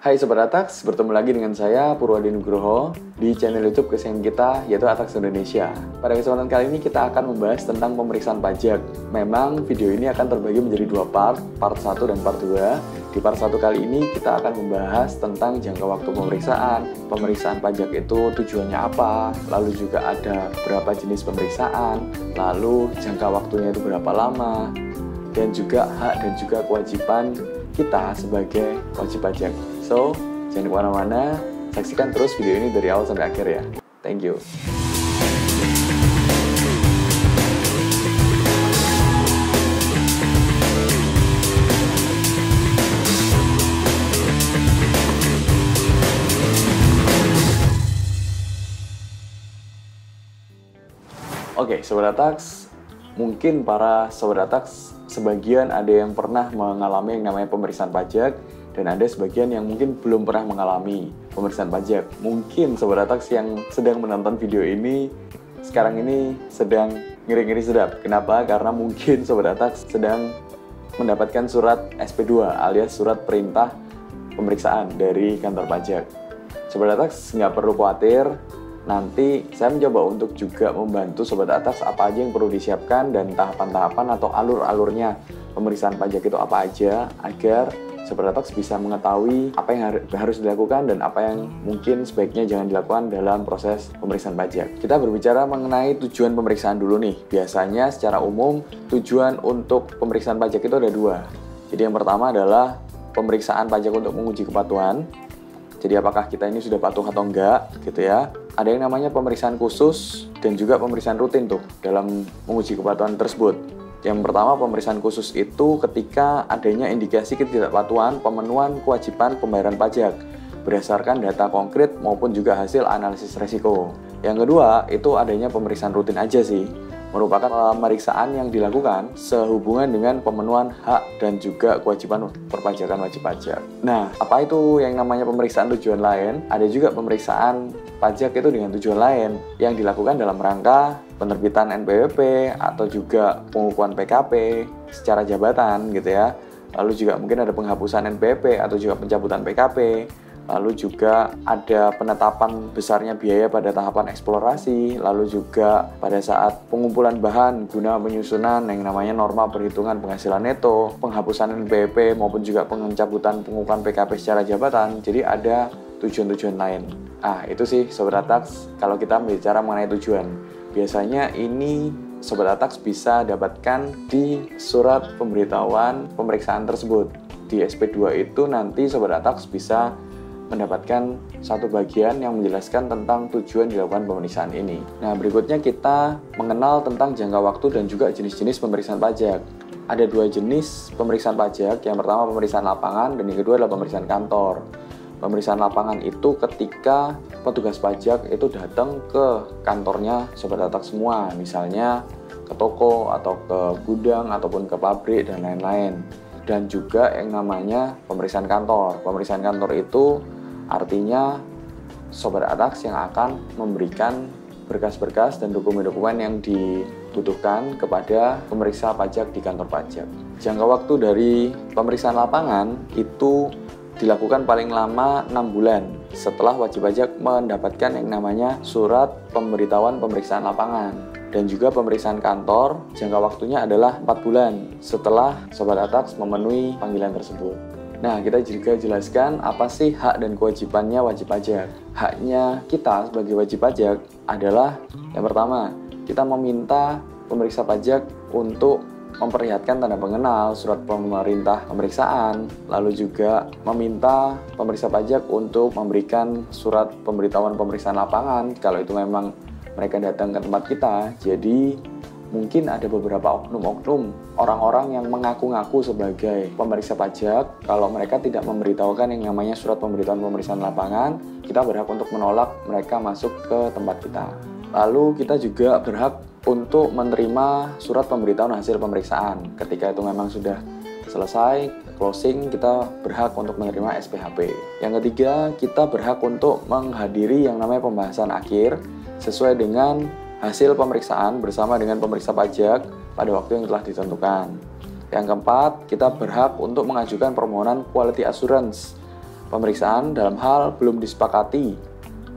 Hai Sobat Atax, bertemu lagi dengan saya Purwadi Nugroho di channel YouTube kesayangan kita yaitu Atax Indonesia. Pada kesempatan kali ini kita akan membahas tentang pemeriksaan pajak. Memang video ini akan terbagi menjadi dua part 1 dan part 2. Di part 1 kali ini kita akan membahas tentang jangka waktu pemeriksaan pajak itu tujuannya apa, lalu juga ada berapa jenis pemeriksaan, lalu jangka waktunya itu berapa lama, dan juga hak dan juga kewajiban kita sebagai wajib pajak. So, jangan kemana-mana, saksikan terus video ini dari awal sampai akhir ya. Thank you. Oke, Sobat Atax, mungkin para Sobat Atax sebagian ada yang pernah mengalami yang namanya pemeriksaan pajak, dan ada sebagian yang mungkin belum pernah mengalami pemeriksaan pajak. Mungkin Sobat Atax yang sedang menonton video ini sekarang ini sedang ngiri-ngiri sedap. Kenapa? Karena mungkin Sobat Atax sedang mendapatkan surat SP2 alias surat perintah pemeriksaan dari kantor pajak. Sobat Atax nggak perlu khawatir, nanti saya mencoba untuk juga membantu Sobat Atax apa aja yang perlu disiapkan dan tahapan-tahapan atau alur-alurnya pemeriksaan pajak itu apa aja, agar Sobat Atax bisa mengetahui apa yang harus dilakukan dan apa yang mungkin sebaiknya jangan dilakukan dalam proses pemeriksaan pajak. Kita berbicara mengenai tujuan pemeriksaan dulu nih. Biasanya secara umum tujuan untuk pemeriksaan pajak itu ada dua. Jadi yang pertama adalah pemeriksaan pajak untuk menguji kepatuhan. Jadi apakah kita ini sudah patuh atau enggak gitu ya. Ada yang namanya pemeriksaan khusus dan juga pemeriksaan rutin tuh dalam menguji kepatuhan tersebut. Yang pertama, pemeriksaan khusus itu ketika adanya indikasi ketidakpatuhan pemenuhan kewajiban pembayaran pajak berdasarkan data konkret maupun juga hasil analisis resiko. Yang kedua, itu adanya pemeriksaan rutin aja sih, merupakan pemeriksaan yang dilakukan sehubungan dengan pemenuhan hak dan juga kewajiban perpajakan wajib pajak. Nah, apa itu yang namanya pemeriksaan tujuan lain? Ada juga pemeriksaan pajak itu dengan tujuan lain yang dilakukan dalam rangka penerbitan NPWP atau juga pengukuhan PKP secara jabatan gitu ya. Lalu juga mungkin ada penghapusan NPWP atau juga pencabutan PKP. Lalu juga ada penetapan besarnya biaya pada tahapan eksplorasi, lalu juga pada saat pengumpulan bahan guna penyusunan yang namanya norma perhitungan penghasilan neto, penghapusan NPWP maupun juga pencabutan pengukuhan PKP secara jabatan. Jadi ada tujuan-tujuan lain. Itu sih Sobat Atax kalau kita bicara mengenai tujuan. Biasanya ini Sobat Atax bisa dapatkan di surat pemberitahuan pemeriksaan tersebut. Di SP2 itu nanti Sobat Atax bisa mendapatkan satu bagian yang menjelaskan tentang tujuan dilakukan pemeriksaan ini. Nah, berikutnya kita mengenal tentang jangka waktu dan juga jenis-jenis pemeriksaan pajak. Ada dua jenis pemeriksaan pajak. Yang pertama pemeriksaan lapangan dan yang kedua adalah pemeriksaan kantor. Pemeriksaan lapangan itu ketika petugas pajak itu datang ke kantornya Sobat Atax semua, misalnya ke toko atau ke gudang ataupun ke pabrik dan lain-lain. Dan juga yang namanya pemeriksaan kantor. Pemeriksaan kantor itu artinya Sobat Atax yang akan memberikan berkas-berkas dan dokumen-dokumen yang dibutuhkan kepada pemeriksa pajak di kantor pajak. Jangka waktu dari pemeriksaan lapangan itu dilakukan paling lama 6 bulan setelah wajib pajak mendapatkan yang namanya surat pemberitahuan pemeriksaan lapangan. Dan juga pemeriksaan kantor jangka waktunya adalah 4 bulan setelah Sobat Atax memenuhi panggilan tersebut. Nah, kita juga jelaskan apa sih hak dan kewajibannya wajib pajak. Haknya kita sebagai wajib pajak adalah yang pertama, kita meminta pemeriksa pajak untuk memperlihatkan tanda pengenal surat pemerintah pemeriksaan, lalu juga meminta pemeriksa pajak untuk memberikan surat pemberitahuan pemeriksaan lapangan kalau itu memang mereka datang ke tempat kita. Jadi mungkin ada beberapa oknum-oknum orang-orang yang mengaku-ngaku sebagai pemeriksa pajak. Kalau mereka tidak memberitahukan yang namanya surat pemberitahuan pemeriksaan lapangan, kita berhak untuk menolak mereka masuk ke tempat kita. Lalu kita juga berhak untuk menerima surat pemberitahuan hasil pemeriksaan. Ketika itu memang sudah selesai, closing, kita berhak untuk menerima SPHP. Yang ketiga, kita berhak untuk menghadiri yang namanya pembahasan akhir sesuai dengan hasil pemeriksaan bersama dengan pemeriksa pajak pada waktu yang telah ditentukan. Yang keempat, kita berhak untuk mengajukan permohonan quality assurance pemeriksaan dalam hal belum disepakati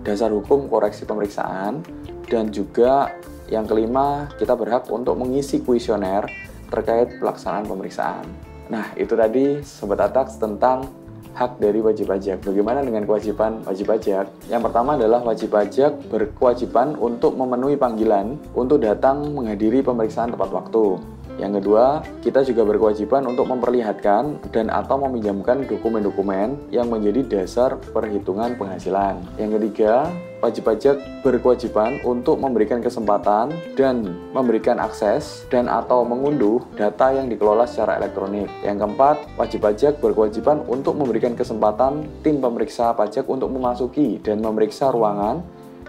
dasar hukum koreksi pemeriksaan, dan juga yang kelima, kita berhak untuk mengisi kuesioner terkait pelaksanaan pemeriksaan. Nah, itu tadi Sobat ATAX tentang hak dari wajib pajak. Bagaimana dengan kewajiban wajib pajak? Yang pertama adalah wajib pajak berkewajiban untuk memenuhi panggilan untuk datang menghadiri pemeriksaan tepat waktu. Yang kedua, kita juga berkewajiban untuk memperlihatkan dan atau meminjamkan dokumen-dokumen yang menjadi dasar perhitungan penghasilan. Yang ketiga, wajib pajak berkewajiban untuk memberikan kesempatan dan memberikan akses dan atau mengunduh data yang dikelola secara elektronik. Yang keempat, wajib pajak berkewajiban untuk memberikan kesempatan tim pemeriksa pajak untuk memasuki dan memeriksa ruangan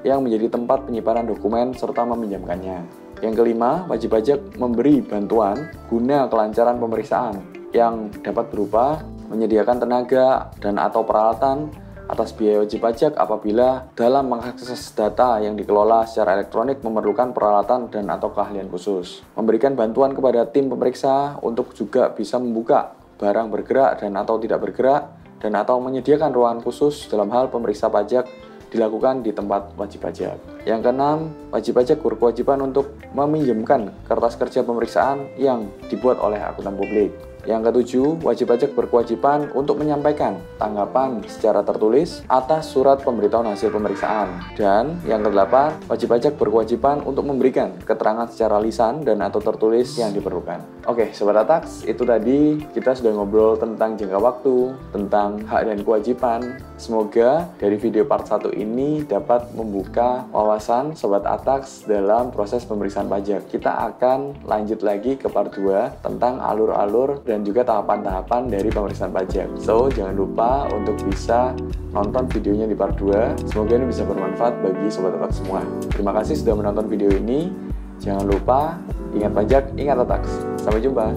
yang menjadi tempat penyimpanan dokumen serta meminjamkannya. Yang kelima, wajib pajak memberi bantuan guna kelancaran pemeriksaan yang dapat berupa menyediakan tenaga dan atau peralatan atas biaya wajib pajak apabila dalam mengakses data yang dikelola secara elektronik memerlukan peralatan dan atau keahlian khusus. Memberikan bantuan kepada tim pemeriksa untuk juga bisa membuka barang bergerak dan atau tidak bergerak dan atau menyediakan ruangan khusus dalam hal pemeriksa pajak dilakukan di tempat wajib pajak. Yang keenam, wajib pajak berkewajiban untuk meminjamkan kertas kerja pemeriksaan yang dibuat oleh akuntan publik. Yang ketujuh, wajib pajak berkewajiban untuk menyampaikan tanggapan secara tertulis atas surat pemberitahuan hasil pemeriksaan. Dan yang kedelapan, wajib pajak berkewajiban untuk memberikan keterangan secara lisan dan atau tertulis yang diperlukan. Oke, Sobat ATAX, itu tadi kita sudah ngobrol tentang jangka waktu, tentang hak dan kewajiban. Semoga dari video part 1 ini dapat membuka wawasan Sobat ATAX dalam proses pemeriksaan pajak. Kita akan lanjut lagi ke part 2 tentang alur-alur dan juga tahapan-tahapan dari pemeriksaan pajak. So, jangan lupa untuk bisa nonton videonya di part 2. Semoga ini bisa bermanfaat bagi Sobat ATAX semua. Terima kasih sudah menonton video ini. Jangan lupa, ingat pajak, ingat ATAX. Sampai jumpa.